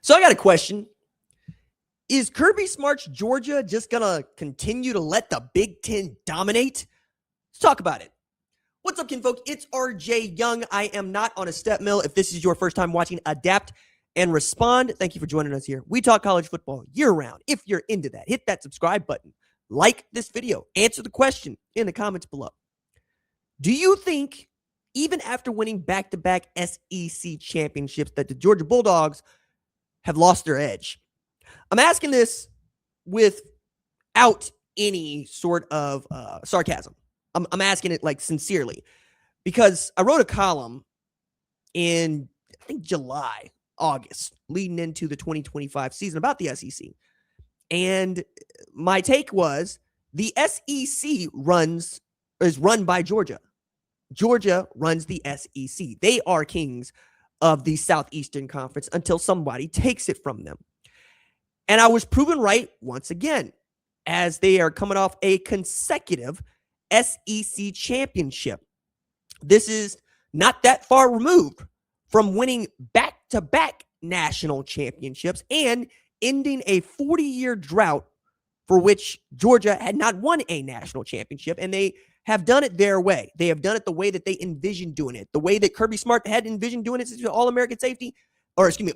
So I got a question. Is Kirby Smart's Georgia just going to continue to let the Big Ten dominate? Let's talk about it. What's up, kinfolk? It's RJ Young. I am not on a step mill. If this is your first time watching Adapt and Respond, thank you for joining us here. We talk college football year-round. If you're into that, hit that subscribe button. Like this video. Answer the question in the comments below. Do you think, even after winning back-to-back SEC championships, that the Georgia Bulldogs have lost their edge? I'm asking this without any sort of sarcasm. I'm asking it like sincerely, because I wrote a column in, I think, July, August, leading into the 2025 season about the SEC. And my take was the SEC is run by Georgia. Georgia runs the SEC. They are kings of the Southeastern Conference until somebody takes it from them. And I was proven right once again, as they are coming off a consecutive SEC championship. This is not that far removed from winning back-to-back national championships and ending a 40-year drought for which Georgia had not won a national championship, and they have done it their way. They have done it the way that they envisioned doing it, the way that Kirby Smart had envisioned doing it, All-American safety,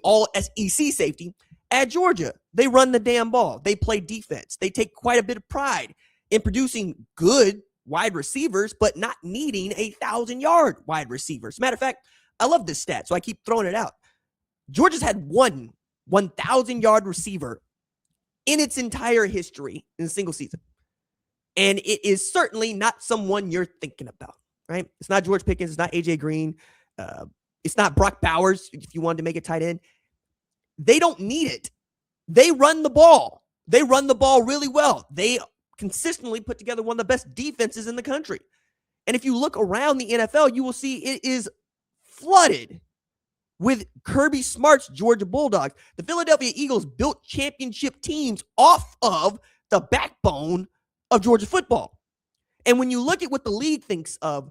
all SEC safety at Georgia. They run the damn ball. They play defense. They take quite a bit of pride in producing good wide receivers, but not needing 1,000-yard wide receivers. Matter of fact, I love this stat, so I keep throwing it out. Georgia's had one 1,000-yard receiver in its entire history in a single season. And it is certainly not someone you're thinking about, right? It's not George Pickens. It's not A.J. Green. It's not Brock Bowers, if you wanted to make it tight end. They don't need it. They run the ball. They run the ball really well. They consistently put together one of the best defenses in the country. And if you look around the NFL, you will see it is flooded with Kirby Smart's Georgia Bulldogs. The Philadelphia Eagles built championship teams off of the backbone of Georgia football. And when you look at what the league thinks of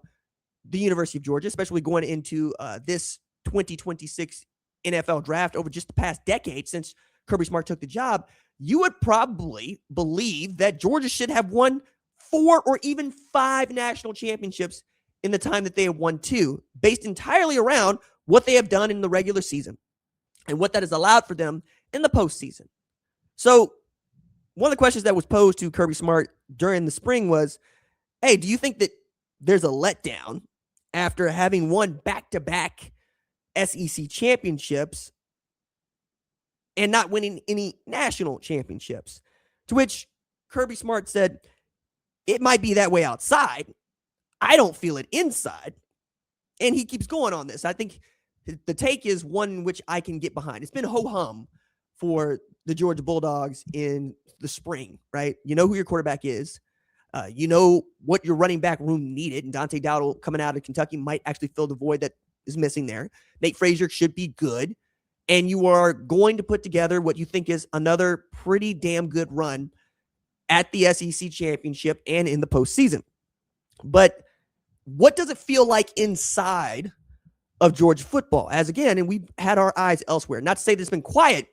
the University of Georgia, especially going into this 2026 NFL draft over just the past decade since Kirby Smart took the job, you would probably believe that Georgia should have won 4 or even 5 national championships in the time that they have won 2, based entirely around what they have done in the regular season and what that has allowed for them in the postseason. So one of the questions that was posed to Kirby Smart during the spring was, hey, do you think that there's a letdown after having won back-to-back SEC championships and not winning any national championships? To which Kirby Smart said, it might be that way outside. I don't feel it inside. And he keeps going on this. I think the take is one which I can get behind. It's been ho-hum for the Georgia Bulldogs in the spring, right? You know who your quarterback is. You know what your running back room needed. And Dante Dowdle coming out of Kentucky might actually fill the void that is missing there. Nate Frazier should be good. And you are going to put together what you think is another pretty damn good run at the SEC championship and in the postseason. But what does it feel like inside of Georgia football? As again, and we've had our eyes elsewhere. Not to say that it's been quiet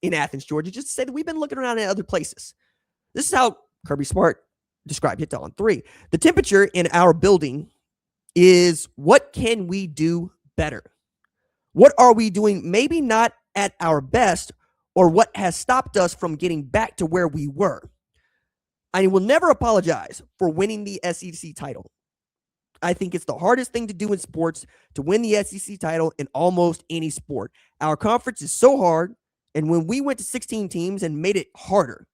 in Athens, Georgia, just to say that we've been looking around at other places. This is how Kirby Smart described it on 3. The temperature in our building is, what can we do better? What are we doing maybe not at our best, or what has stopped us from getting back to where we were? I will never apologize for winning the SEC title. I think it's the hardest thing to do in sports, to win the SEC title in almost any sport. Our conference is so hard, and when we went to 16 teams and made it harder,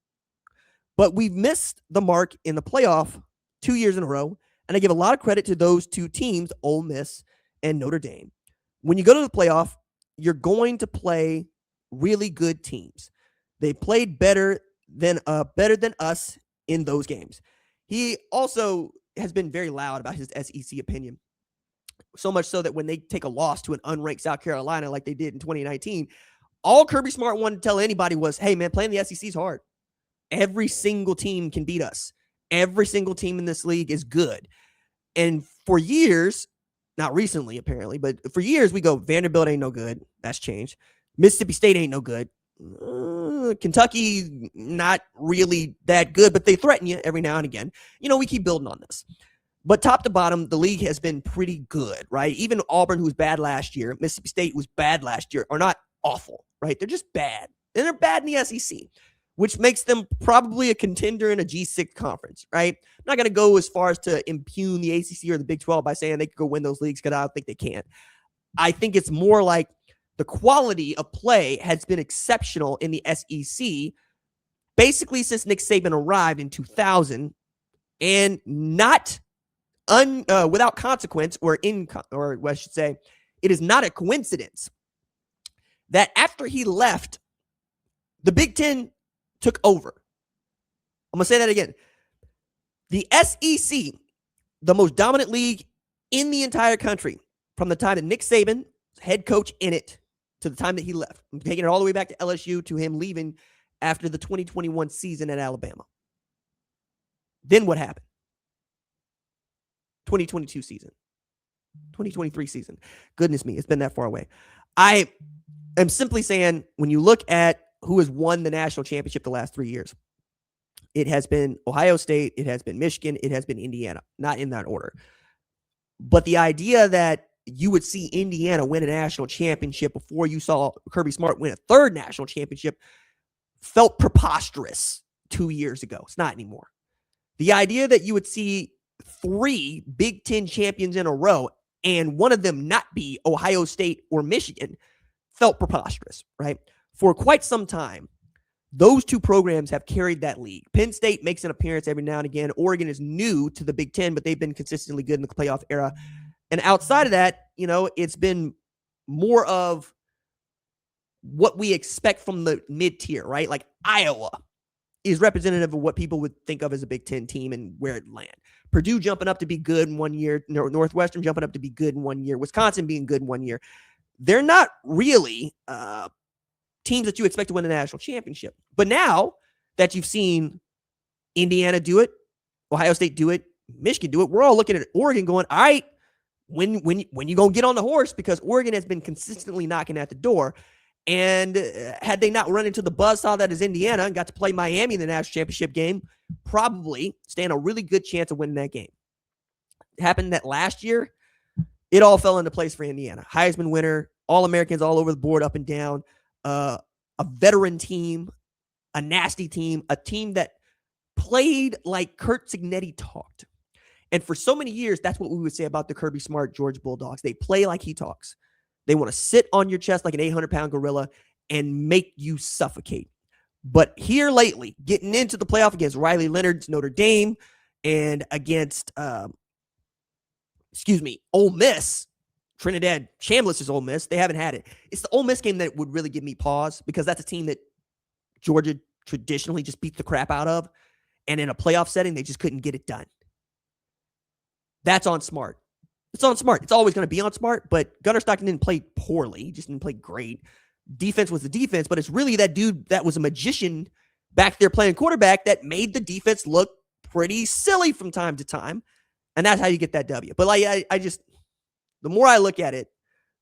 but we've missed the mark in the playoff 2 years in a row, and I give a lot of credit to those 2 teams, Ole Miss and Notre Dame. When you go to the playoff, you're going to play really good teams. They played better than us in those games. He also has been very loud about his SEC opinion. So much so that when they take a loss to an unranked South Carolina like they did in 2019, all Kirby Smart wanted to tell anybody was, hey, man, playing the SEC is hard. Every single team can beat us. Every single team in this league is good. And for years, not recently apparently, but for years we go, Vanderbilt ain't no good. That's changed. Mississippi State ain't no good. Kentucky, not really that good, but they threaten you every now and again. We keep building on this. But top to bottom, the league has been pretty good, right? Even Auburn, who was bad last year, Mississippi State, who was bad last year, are not awful, right? They're just bad. And they're bad in the SEC, which makes them probably a contender in a G6 conference, right? I'm not going to go as far as to impugn the ACC or the Big 12 by saying they could go win those leagues, because I don't think they can. I think it's more like the quality of play has been exceptional in the SEC basically since Nick Saban arrived in 2000, and not without consequence, or I should say, it is not a coincidence that after he left, the Big Ten took over. I'm going to say that again. The SEC, the most dominant league in the entire country, from the time that Nick Saban, head coach in it, to the time that he left. I'm taking it all the way back to LSU, to him leaving after the 2021 season at Alabama. Then what happened? 2022 season. 2023 season. Goodness me, it's been that far away. I am simply saying, when you look at who has won the national championship the last 3 years, it has been Ohio State, it has been Michigan, it has been Indiana. Not in that order. But the idea that you would see Indiana win a national championship before you saw Kirby Smart win a third national championship felt preposterous 2 years ago. It's not anymore. The idea that you would see 3 Big Ten champions in a row and one of them not be Ohio State or Michigan felt preposterous, right? For quite some time, those 2 programs have carried that league. Penn State makes an appearance every now and again. Oregon is new to the Big Ten, but they've been consistently good in the playoff era. And outside of that, it's been more of what we expect from the mid-tier, right? Like Iowa is representative of what people would think of as a Big Ten team and where it land. Purdue jumping up to be good in 1 year, Northwestern jumping up to be good in 1 year, Wisconsin being good in 1 year. They're not really teams that you expect to win the national championship. But now that you've seen Indiana do it, Ohio State do it, Michigan do it, we're all looking at Oregon going, all right, when you going to get on the horse? Because Oregon has been consistently knocking at the door. And had they not run into the buzzsaw that is Indiana and got to play Miami in the national championship game, probably stand a really good chance of winning that game. It happened that last year, it all fell into place for Indiana. Heisman winner, All-Americans all over the board, up and down, a veteran team, a nasty team, a team that played like Kurt Cignetti talked. And for so many years, that's what we would say about the Kirby Smart Georgia Bulldogs. They play like he talks. They want to sit on your chest like an 800-pound gorilla and make you suffocate. But here lately, getting into the playoff against Riley Leonard's Notre Dame and against, Ole Miss, Trinidad Chambliss' Ole Miss, they haven't had it. It's the Ole Miss game that would really give me pause, because that's a team that Georgia traditionally just beat the crap out of. And in a playoff setting, they just couldn't get it done. That's on Smart. It's on Smart. It's always going to be on Smart, but Gunnar Stockton didn't play poorly. He just didn't play great. Defense was the defense, but it's really that dude that was a magician back there playing quarterback that made the defense look pretty silly from time to time. And that's how you get that W. But like, I just, the more I look at it,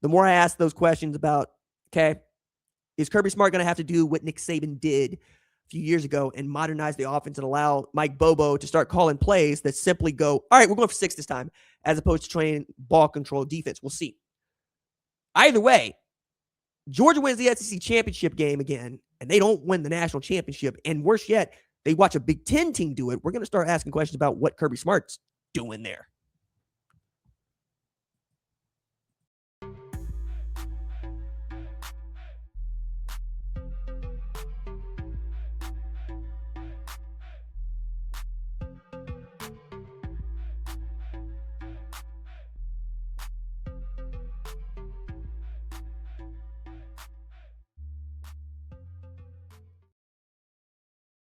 the more I ask those questions about, okay, is Kirby Smart going to have to do what Nick Saban did a few years ago and modernize the offense and allow Mike Bobo to start calling plays that simply go, all right, we're going for 6 this time, as opposed to training ball control defense? We'll see. Either way, Georgia wins the SEC championship game again, and they don't win the national championship. And worse yet, they watch a Big Ten team do it. We're going to start asking questions about what Kirby Smart's doing there.